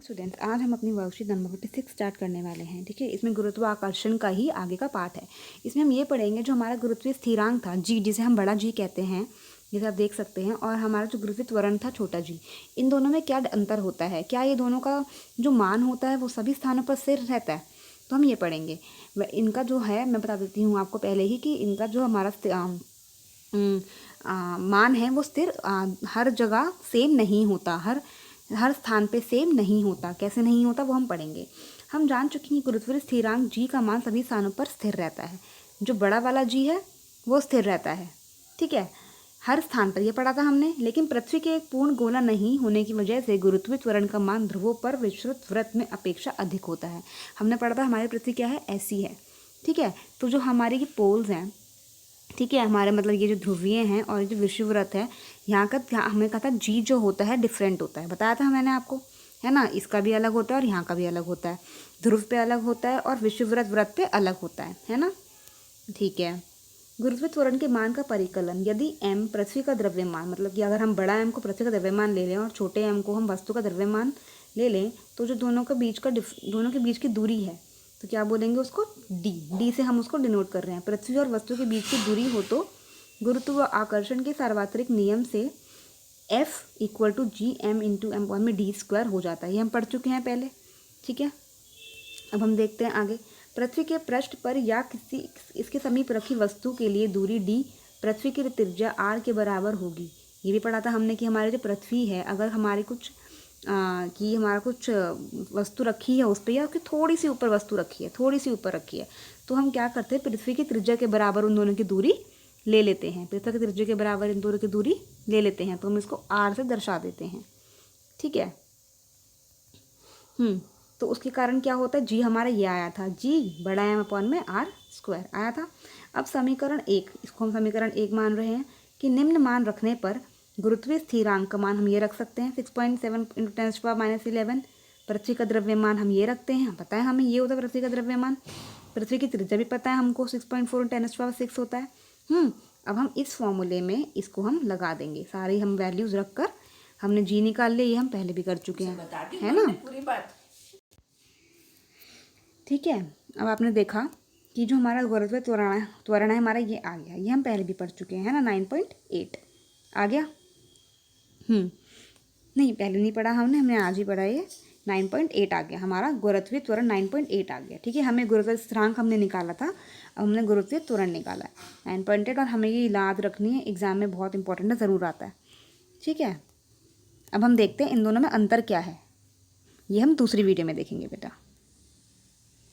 Students, आज हम अपनी वर्कशीट नंबर 56 स्टार्ट करने वाले हैं। ठीक है, इसमें गुरुत्वाकर्षण का ही आगे का पार्ट है। इसमें हम ये पढ़ेंगे जो हमारा गुरुत्वीय स्थिरांक था जी, जिसे हम बड़ा जी कहते हैं, जैसे आप देख सकते हैं, और हमारा जो गुरुत्वीय त्वरण था छोटा जी, इन दोनों में क्या अंतर होता है, क्या ये दोनों का जो मान होता है वो सभी स्थानों पर स्थिर रहता है, तो हम ये पढ़ेंगे। इनका जो है मैं बता देती हूँ आपको पहले ही कि इनका जो हमारा मान है वो स्थिर हर जगह सेम नहीं होता, हर स्थान पे सेम नहीं होता। कैसे नहीं होता वो हम पढ़ेंगे। हम जान चुके हैं गुरुत्वीय स्थिरांक जी का मान सभी स्थानों पर स्थिर रहता है। जो बड़ा वाला जी है वो स्थिर रहता है, ठीक है, हर स्थान पर। यह पढ़ा था हमने। लेकिन पृथ्वी के एक पूर्ण गोला नहीं होने की वजह से गुरुत्वीय त्वरण का मान ध्रुवों पर विस्तृत वृत्त में अपेक्षा अधिक होता है। हमने पढ़ा था हमारी पृथ्वी क्या है, ऐसी है, ठीक है। तो जो हमारी की पोल्स हैं, ठीक है, हमारे मतलब ये जो ध्रुवीय हैं और जो विषुववृत्त है, यहाँ हमने कहा था जी जो होता है डिफरेंट होता है, बताया था मैंने आपको, है ना। इसका भी अलग होता है और यहाँ का भी अलग होता है। ध्रुव पे अलग होता है और विषुववृत्त वृत्त पे अलग होता है ना, ठीक है। गुरुत्वीय त्वरण के मान का परिकलन, यदि m पृथ्वी का द्रव्यमान, मतलब कि अगर हम बड़ा m को पृथ्वी का द्रव्यमान ले लें और छोटे m को हम वस्तु का द्रव्यमान ले लें, तो जो दोनों के बीच की दूरी है, तो क्या बोलेंगे उसको, डी से हम उसको डिनोट कर रहे हैं। पृथ्वी और वस्तु के बीच की दूरी हो तो गुरुत्वाकर्षण के सार्वत्रिक नियम से F equal to G M into M में डी स्क्वायर हो जाता है। ये हम पढ़ चुके हैं पहले, ठीक है। अब हम देखते हैं आगे। पृथ्वी के पृष्ठ पर या किसी इसके समीप रखी वस्तु के लिए दूरी डी पृथ्वी की त्रिज्या r के बराबर होगी। ये भी पढ़ा था हमने कि हमारी जो पृथ्वी है, अगर हमारी हमारा कुछ वस्तु रखी है उस पर, या उसकी थोड़ी सी ऊपर वस्तु रखी है, थोड़ी सी ऊपर रखी है, तो हम क्या करते हैं, पृथ्वी की त्रिज्या के बराबर उन दोनों की दूरी ले लेते हैं। पृथ्वी की त्रिज्या के बराबर इन दोनों की दूरी ले लेते हैं, तो हम इसको r से दर्शा देते हैं, ठीक है। तो उसके कारण क्या होता है, जी हमारा ये आया था, जी बड़ा m अपॉन में r स्क्वायर आया था। अब समीकरण 1, इसको हम समीकरण 1 मान रहे हैं कि निम्न मान रखने पर गुरुत्वीय स्थिरांक का मान हम ये रख सकते हैं 6.7 × 10⁻11। पृथ्वी का द्रव्यमान हम ये रखते हैं, पता है हमें ये होता है पृथ्वी का द्रव्यमान। पृथ्वी की त्रिज्या भी पता है हमको, 6.4 × 10⁻6 होता है। अब हम इस फॉर्मूले में इसको हम लगा देंगे, सारी हम वैल्यूज रख कर हमने जी निकाल लिया, ये हम पहले भी कर चुके हैं, है ना, पूरी बात, ठीक है। अब आपने देखा कि जो हमारा गुरुत्वीय त्वरण है हमारा ये आ गया, ये हम पहले भी पढ़ चुके हैं, है ना, 9.8 आ गया। नहीं, पहले नहीं पढ़ा हमने आज ही पढ़ा, ये 9.8 आ गया हमारा गुरुत्वीय त्वरण, 9.8 आ गया, ठीक है। हमें गुरुत्वीय स्थिरांक हमने निकाला था, अब हमने गुरुत्वीय त्वरण निकाला है 9.8, और हमें ये याद रखनी है, एग्जाम में बहुत इंपॉर्टेंट है, ज़रूर आता है, ठीक है। अब हम देखते हैं इन दोनों में अंतर क्या है, ये हम दूसरी वीडियो में देखेंगे बेटा।